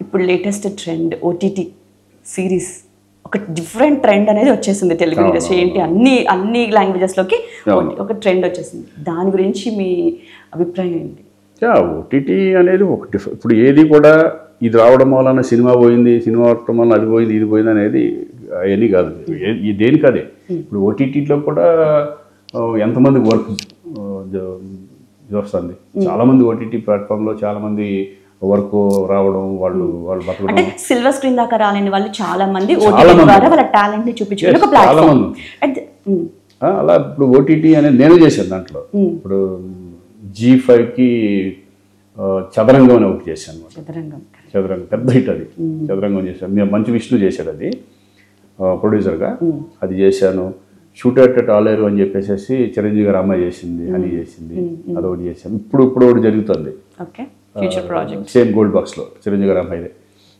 ఇప్పుడు latest trend OTT series, ఒక different trend అనేది వచ్చేసింది తెలుగు ఇండస్ట్రీ. ఏంటి అన్ని లాంగ్వేజెస్లోకి ఒక ట్రెండ్ వచ్చేసింది. దాని గురించి మీ అభిప్రాయం ఏంటి? ఓటీటీ అనేది ఇప్పుడు ఏది కూడా ఇది రావడం వలన సినిమా పోయింది, సినిమా రావడం వలన అది పోయింది, ఇది పోయింది అనేది అవన్నీ కాదు. దేనికి అదే. ఇప్పుడు ఓటీటీలో కూడా ఎంతమంది వర్క్ వస్తుంది. చాలామంది ఓటీటీ ప్లాట్ఫామ్లో చాలామంది వర్క్ రావడం, వాళ్ళు బతకడం. సిల్వర్ స్క్రీన్ దాకా రాలేని వాళ్ళు చాలా మంది ఓటీటీ ద్వారా వాళ్ళ టాలెంట్ ని చూపించారు. చాలా మంది అలా ఇప్పుడు ఓటీటీ అనేది నేను చేశాను. దాంట్లో ఇప్పుడు G5కి చదరంగం అని ఒకటి చేశాను అనమాట. చదరంగం పెద్ద హిట్ అది. చదరంగం చేశాను. మంచి విష్ణు చేశాడు అది ప్రొడ్యూసర్గా. అది చేశాను. షూట్ అట్ ఆలేరు అని చెప్పేసి చిరంజీవి గారు అమ్మాయి చేసింది, అని చేసింది. అదొకటి చేశాను. ఇప్పుడు ఒకటి జరుగుతుంది సేమ్ గోల్డ్ బాక్స్లో చిరంజీవి గారు అమ్మాయిదే.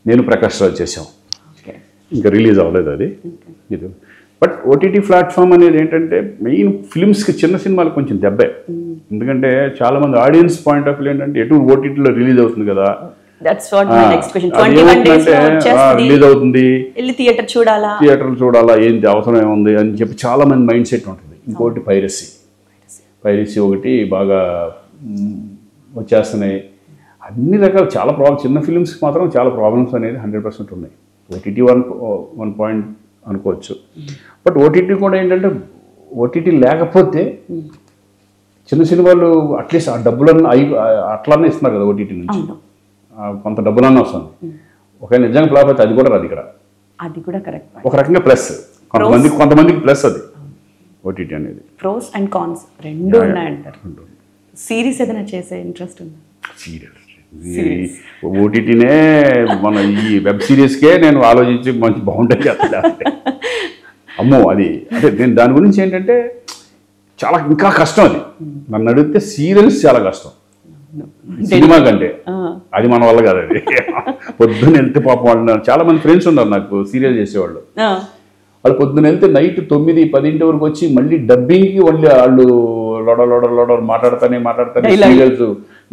నేను ప్రకాష్ రాజ్ చేసాం. ఇంకా రిలీజ్ అవ్వలేదు అది. ఇది బట్ ఓటీటీ ప్లాట్ఫామ్ అనేది ఏంటంటే మెయిన్ ఫిల్మ్స్కి, చిన్న సినిమాలు కొంచెం దెబ్బే. ఎందుకంటే చాలా మంది ఆడియన్స్ పాయింట్ ఆఫ్ వ్యూ ఏంటంటే ఎటు ఓటీటీలో రిలీజ్ అవుతుంది కదా, రిలీజ్ అవుతుంది, థియేటర్లు చూడాలా, ఏంటి అవసరం ఏముంది అని చెప్పి చాలా మంది మైండ్ సెట్ ఉంటుంది. ఇంకోటి పైరసీ ఒకటి బాగా వచ్చేస్తున్నాయి. అన్ని రకాల చాలా చిన్న ఫిల్మ్స్కి మాత్రం చాలా ప్రాబ్లమ్స్ అనేది 100% ఉన్నాయి. ఓటీటీ వన్ పాయింట్ అనుకోవచ్చు. బట్ ఓటీటీ కూడా ఏంటంటే ఓటీటీ లేకపోతే చిన్న సినిమాలు అట్లీస్ట్ ఆ డబ్బులన్నా అట్లనే ఇస్తున్నారు కదా ఓటీటీ నుంచి. కొంత డబ్బులన్నా వస్తుంది. ఒకవేళ నిజంగా ఫ్లాప్ అయితే అది కూడా రాదు ఇక్కడ. అది కూడా కరెక్ట్. ఒక రకంగా ప్లస్, కొంతమందికి ప్లస్ అది ఓటీటీ అనేది. ప్రోస్ అండ్ కాన్స్ రెండు ఉన్నాయంటారు. సిరీస్ ఏదైనా చేసే ఇంట్రెస్ట్ ఉందా? ఓటీటీనే మన ఈ వెబ్ సిరీస్కే నేను ఆలోచించి మంచి బాగుంటుంది చేస్తాను. అమ్మో అది అంటే నేను దాని గురించి ఏంటంటే చాలా ఇంకా కష్టం అది. నన్ను అడిగితే సీరియల్స్ చాలా కష్టం సినిమా కంటే. అది మన వల్ల కాదు. అది పొద్దున్న వెళ్తే పాపం వాళ్ళు చాలా మంది ఫ్రెండ్స్ ఉన్నారు నాకు సీరియల్ చేసేవాళ్ళు. వాళ్ళు పొద్దున్న వెళ్తే నైట్ 9-10 వరకు వచ్చి మళ్ళీ డబ్బింగ్కి వాళ్ళు లోడ మాట్లాడుతానే సీరియల్స్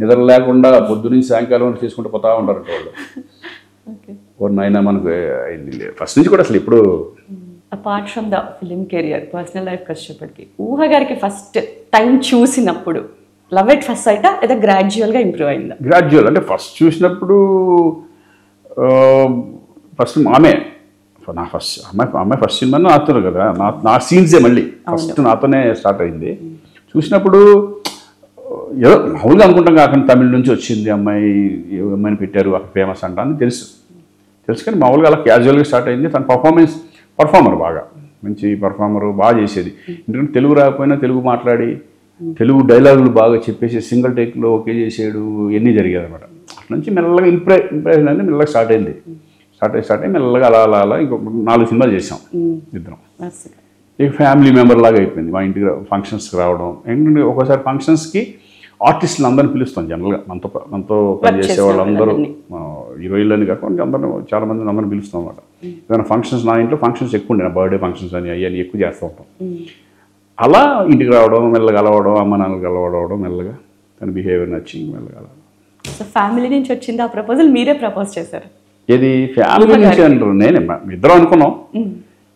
నిద్ర లేకుండా పొద్దునుంచి సాయంకాలం వరకు చేసుకుంటూ పోతా ఉంటారు వాళ్ళు. నాయన మనకు అయింది ఫస్ట్ నుంచి కూడా అసలు ఇప్పుడు. Apart from the film career, personal life వచ్చేప్పటికి ఊహ గారికి ఫస్ట్ టైం చూసినప్పుడు లవ్ ఎట్ ఫస్ట్ సైట్ లేదా గ్రాడ్యువల్గా ఇంప్రూవ్ అయిందా? గ్రాడ్యువల్ అంటే ఫస్ట్ చూసినప్పుడు ఫస్ట్ అమ్మాయి ఫస్ట్ సినిమా నాతో కదా, నా సీన్సే మళ్ళీ ఫస్ట్ నాతోనే స్టార్ట్ అయింది. చూసినప్పుడు ఏదో మామూలుగా అనుకుంటాం కాకుండా తమిళ నుంచి వచ్చింది అమ్మాయిని పెట్టారు, అక్కడ ఫేమస్ అంట అని తెలుసు కానీ మామూలుగా అలా క్యాజువల్గా స్టార్ట్ అయింది. తన పర్ఫార్మర్ బాగా మంచి పర్ఫార్మర్, బాగా చేసేది. ఎందుకంటే తెలుగు రాకపోయినా తెలుగు మాట్లాడి తెలుగు డైలాగులు బాగా చెప్పేసి సింగిల్ టేక్లో ఓకే చేసాడు, ఇవన్నీ జరిగేది అనమాట. అట్లా నుంచి మెల్లగా ఇంప్రెషన్ అనేది మెల్లగా స్టార్ట్ అయింది. స్టార్ట్ అయ్యి మెల్లగా అలా ఇంకో 4 సినిమాలు చేసాం ఇద్దరం. ఇక ఫ్యామిలీ మెంబర్ లాగా అయిపోయింది. మా ఇంటికి ఫంక్షన్స్కి రావడం. ఏంటంటే ఒక్కోసారి ఫంక్షన్స్కి ఆర్టిస్టులు అందరిని పిలుస్తాం. జనరల్గా మనతో పనిచేసే వాళ్ళందరూ హీరోయిన్లని కాకుండా చాలా మందిని అందరిని పిలుస్తాం అనమాట. ఏదైనా ఫంక్షన్స్, నా ఇంట్లో ఫంక్షన్స్ ఎక్కువ ఉండే, నా బర్త్డే ఫంక్షన్స్ అని అయ్యి ఎక్కువ చేస్తూ ఉంటాం. అలా ఇంటికి రావడం, మెల్లగా అలవడం, అమ్మ నాన్నలు కలవడం, మెల్లగా తన బిహేవియర్ నచ్చి మెల్లగా. సో ఫ్యామిలీ నుంచి వచ్చింది ఆ ప్రపోజల్, మీరే ప్రపోజ్ చేశారు? ఏది ఫ్యామిలీ నుంచి అంటారు? నేనే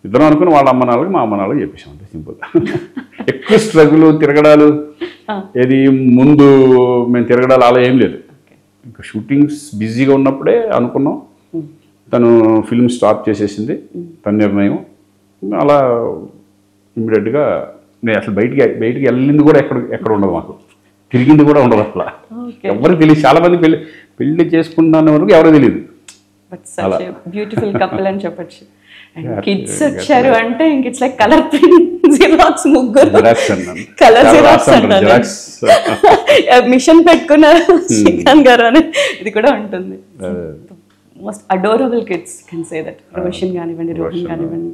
ఇద్దరం అనుకుని వాళ్ళ అమ్మ నాన్నలకి మా అమ్మ నాన్నలకి చెప్పేసాం. అంతే సింపుల్. ఎక్కువ స్ట్రగుల్ తిరగడాలు ఏది ముందు మేము తిరగడాలు అలా ఏం లేదు. ఇంకా షూటింగ్స్ బిజీగా ఉన్నప్పుడే అనుకున్నాం. తను ఫిల్మ్ స్టాప్ చేసేసింది, తన నిర్ణయం. అలా ఇమ్మీడియట్గా నేను అసలు బయటికి వెళ్ళింది కూడా ఎక్కడ ఉండదు, మాకు తిరిగింది కూడా ఉండదు అట్లా. ఎవరికి తెలియదు. చాలా మంది పెళ్లి చేసుకుంటున్న వరకు ఎవరికి తెలియదు. బ్యూటిఫుల్ కపుల్ అని చెప్పచ్చు. కిడ్స్ వచ్చారు అంటే ఇంక it's like colour print xerox, ముగ్గురు కలర్ జిరాక్స్ అంటారు. మిషన్ పెట్టుకున్న శ్రీకాంత్ గారు అని ఇది కూడా ఉంటుంది. Most adorable kids can say that. Roshan కానివ్వండి, రోహన్ కానివ్వండి,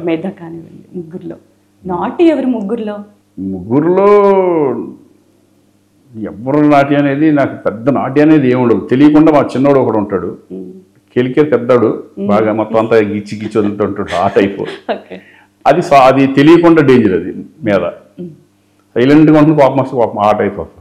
మేధా కానివ్వండి. ముగ్గురులో నాటి ఎవరు? ముగ్గురులో ఎవరు నాటి అనేది నాకు పెద్ద నాటి అనేది ఏముండదు. తెలియకుండా మా చిన్నోడు ఒకడు ఉంటాడు, కెలికే పెద్దాడు, బాగా మొత్తం అంతా గిచ్చి వదులుతుంటాడు, ఆ టైపు. అది తెలియకుండా డేంజర్. అది మీద సైలెంట్గా ఉంటుంది, కోపం వస్తే కోపం, ఆ టైప్ ఆఫ్.